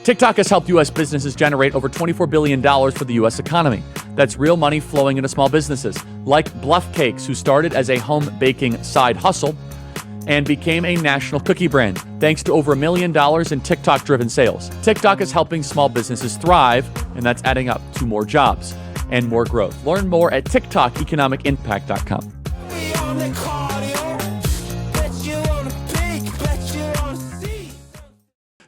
TikTok has helped U.S. businesses generate over $24 billion for the U.S. economy. That's real money flowing into small businesses, like Bluff Cakes, who started as a home baking side hustle and became a national cookie brand, thanks to over $1 million in TikTok-driven sales. TikTok is helping small businesses thrive, and that's adding up to more jobs and more growth. Learn more at TikTokeconomicimpact.com.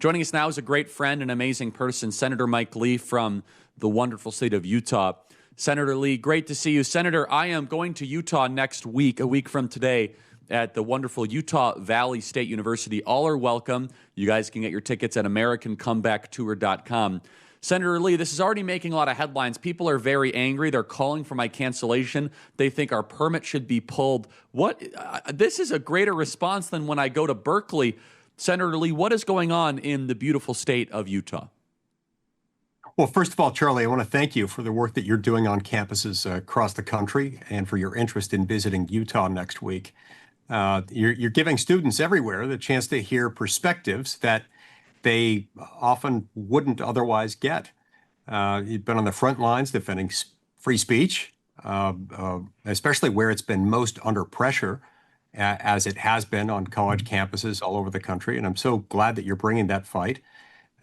Joining us now is a great friend and amazing person, Senator Mike Lee from the wonderful state of Utah. Senator Lee, great to see you. Senator, I am going to Utah next week, a week from today, at the wonderful Utah Valley State University. All are welcome. You guys can get your tickets at AmericanComebackTour.com. Senator Lee, this is already making a lot of headlines. People are very angry. They're calling for my cancellation. They think our permit should be pulled. This is a greater response than when I go to Berkeley. Senator Lee, what is going on in the beautiful state of Utah? Well, first of all, Charlie, I want to thank you for the work that you're doing on campuses across the country and for your interest in visiting Utah next week. You're giving students everywhere the chance to hear perspectives that they often wouldn't otherwise get. You've been on the front lines defending free speech, especially where it's been most under pressure, as it has been on college campuses all over the country. And I'm so glad that you're bringing that fight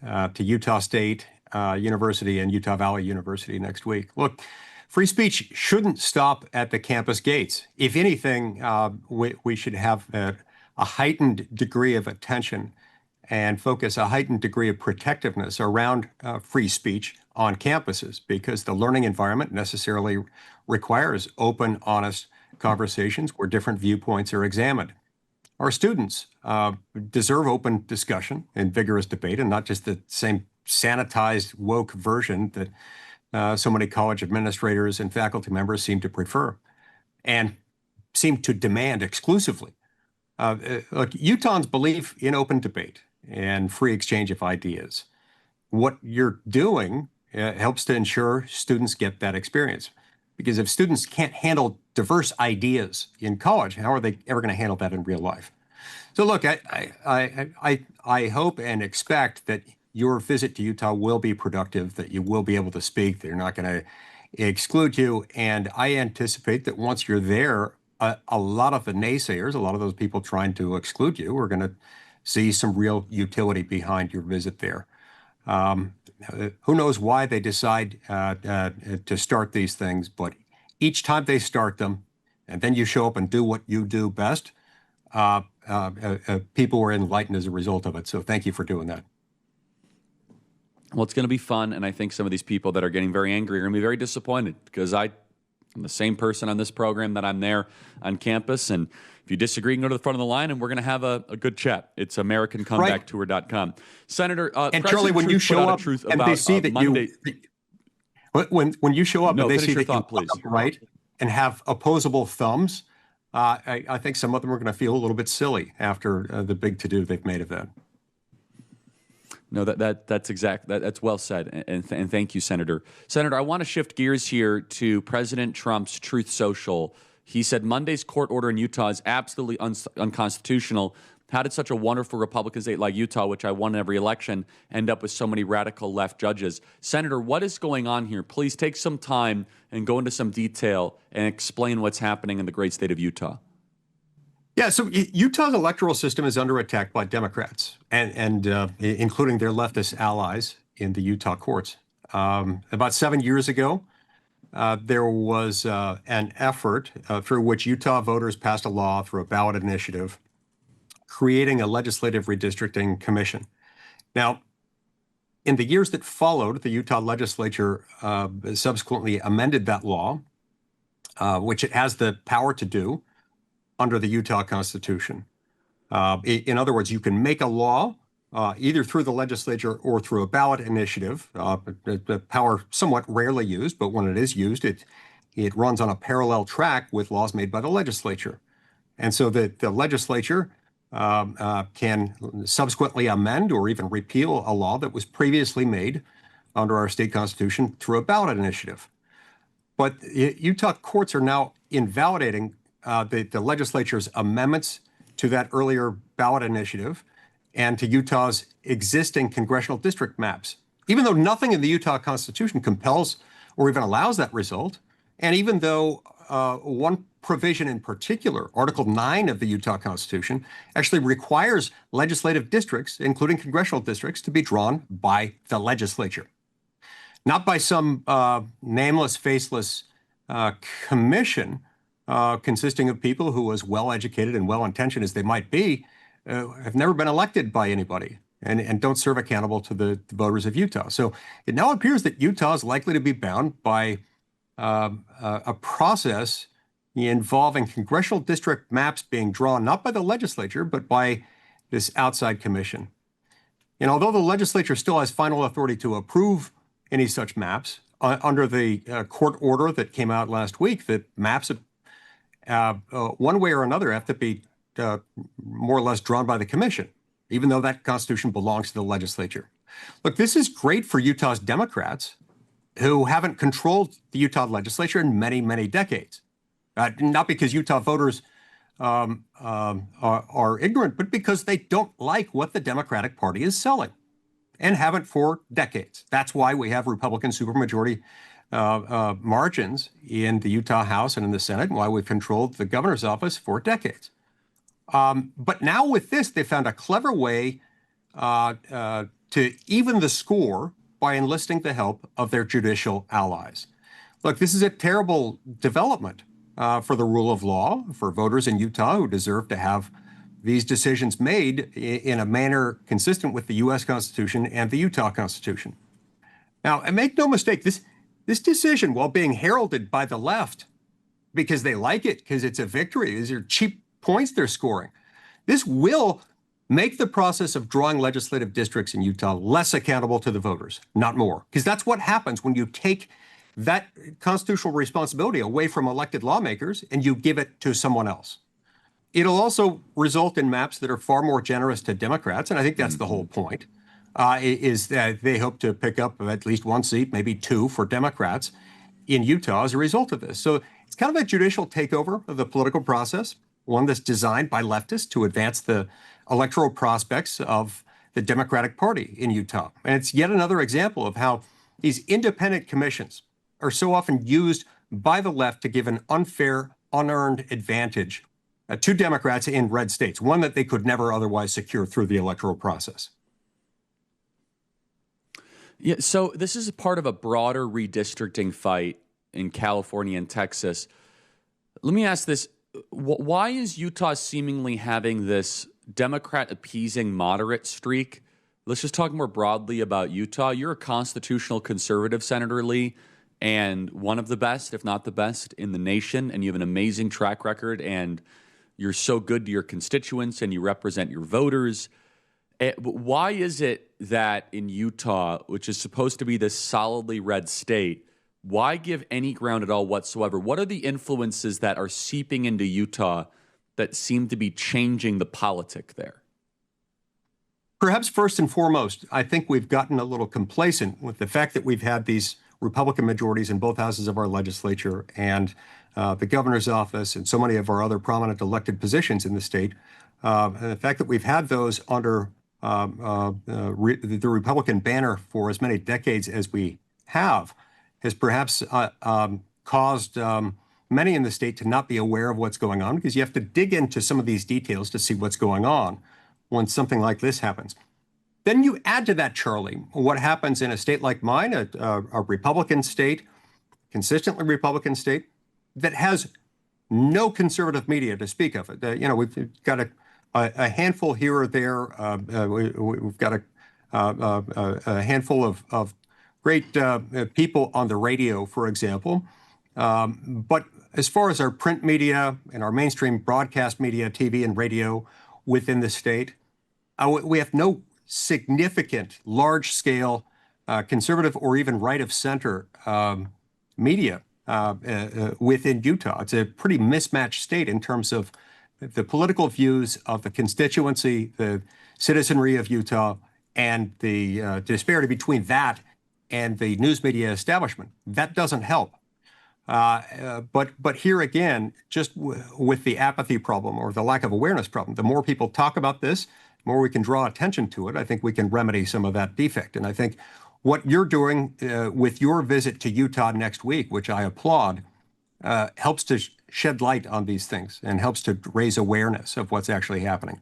to Utah State University and Utah Valley University next week. Look, free speech shouldn't stop at the campus gates. If anything, we should have a heightened degree of attention and focus a heightened degree of protectiveness around free speech on campuses, because the learning environment necessarily requires open, honest conversations where different viewpoints are examined. Our students deserve open discussion and vigorous debate, and not just the same sanitized, woke version that so many college administrators and faculty members seem to prefer and seem to demand exclusively. Look, Utahns believe in open debate and free exchange of ideas. What you're doing helps to ensure students get that experience. Because if students can't handle diverse ideas in college, how are they ever going to handle that in real life? So look, I hope and expect that your visit to Utah will be productive, that you will be able to speak, that you're not going to exclude you. And I anticipate that once you're there, a lot of the naysayers, a lot of those people trying to exclude you, are going to see some real utility behind your visit there. Who knows why they decide to start these things, but each time they start them, and then you show up and do what you do best, people were enlightened as a result of it. So thank you for doing that. Well, it's going to be fun, and I think some of these people that are getting very angry are going to be very disappointed, because I'm the same person on this program that I'm there on campus, and if you disagree, you can go to the front of the line, and we're going to have a good chat. It's AmericanComebackTour.com. Senator, and Charlie, when you show up and they see that Monday, when you show up and they see that thought, you please. Right and have opposable thumbs, I think some of them are going to feel a little bit silly after the big to-do they've made of that. No, that's well said, and thank you, Senator. Senator, I want to shift gears here to President Trump's Truth Social. He said Monday's court order in Utah is absolutely unconstitutional. How did such a wonderful Republican state like Utah, which I won in every election, end up with so many radical left judges? Senator, what is going on here? Please take some time and go into some detail and explain what's happening in the great state of Utah. Yeah, so Utah's electoral system is under attack by Democrats, and including their leftist allies in the Utah courts. About 7 years ago, there was an effort through which Utah voters passed a law through a ballot initiative creating a legislative redistricting commission. Now, in the years that followed, the Utah legislature subsequently amended that law, which it has the power to do under the Utah Constitution. In other words, you can make a law either through the legislature or through a ballot initiative. The power somewhat rarely used, but when it is used, it runs on a parallel track with laws made by the legislature. And so the legislature can subsequently amend or even repeal a law that was previously made under our state constitution through a ballot initiative. But Utah courts are now invalidating the legislature's amendments to that earlier ballot initiative and to Utah's existing congressional district maps, even though nothing in the Utah Constitution compels or even allows that result. And even though one provision in particular, Article 9 of the Utah Constitution, actually requires legislative districts, including congressional districts, to be drawn by the legislature, not by some nameless, faceless commission consisting of people who, as well-educated and well-intentioned as they might be, have never been elected by anybody and don't serve accountable to the voters of Utah. So it now appears that Utah is likely to be bound by a process involving congressional district maps being drawn not by the legislature, but by this outside commission. And although the legislature still has final authority to approve any such maps, under the court order that came out last week, that maps one way or another have to be more or less drawn by the commission, even though that constitution belongs to the legislature. Look, this is great for Utah's Democrats, who haven't controlled the Utah legislature in many, many decades. Not because Utah voters are ignorant, but because they don't like what the Democratic Party is selling and haven't for decades. That's why we have Republican supermajority margins in the Utah House and in the Senate, and why we've controlled the governor's office for decades. But now with this, they found a clever way to even the score by enlisting the help of their judicial allies. Look, this is a terrible development for the rule of law, for voters in Utah who deserve to have these decisions made in a manner consistent with the U.S. Constitution and the Utah Constitution. Now, and make no mistake, this decision, while being heralded by the left because they like it, because it's a victory, these are cheap points they're scoring, this will make the process of drawing legislative districts in Utah less accountable to the voters, not more. Because that's what happens when you take that constitutional responsibility away from elected lawmakers and you give it to someone else. It'll also result in maps that are far more generous to Democrats, and I think that's the whole point, is that they hope to pick up at least one seat, maybe two, for Democrats in Utah as a result of this. So it's kind of a judicial takeover of the political process, one that's designed by leftists to advance the electoral prospects of the Democratic Party in Utah. And it's yet another example of how these independent commissions are so often used by the left to give an unfair, unearned advantage to Democrats in red states, one that they could never otherwise secure through the electoral process. Yeah, so this is a part of a broader redistricting fight in California and Texas. Let me ask this. Why is Utah seemingly having this Democrat appeasing moderate streak? Let's just talk more broadly about Utah. You're a constitutional conservative, Senator Lee, and one of the best, if not the best, in the nation, and you have an amazing track record, and you're so good to your constituents, and you represent your voters. Why is it that in Utah, which is supposed to be this solidly red state, why give any ground at all whatsoever? What are the influences that are seeping into Utah that seem to be changing the politic there? Perhaps first and foremost, I think we've gotten a little complacent with the fact that we've had these Republican majorities in both houses of our legislature and the governor's office and so many of our other prominent elected positions in the state. And the fact that we've had those under the Republican banner for as many decades as we have has perhaps caused many in the state to not be aware of what's going on, because you have to dig into some of these details to see what's going on when something like this happens. Then you add to that, Charlie, what happens in a state like mine, a Republican state, consistently Republican state, that has no conservative media to speak of. We've got a handful here or there. We've got a handful of great people on the radio, for example. But as far as our print media and our mainstream broadcast media, TV and radio within the state, we have no significant, large-scale, conservative or even right-of-center media within Utah. It's a pretty mismatched state in terms of the political views of the constituency, the citizenry of Utah, and the disparity between that and the news media establishment. That doesn't help. But here again, just with the apathy problem or the lack of awareness problem, the more people talk about this, more we can draw attention to it, I think we can remedy some of that defect. And I think what you're doing with your visit to Utah next week, which I applaud, helps to shed light on these things and helps to raise awareness of what's actually happening.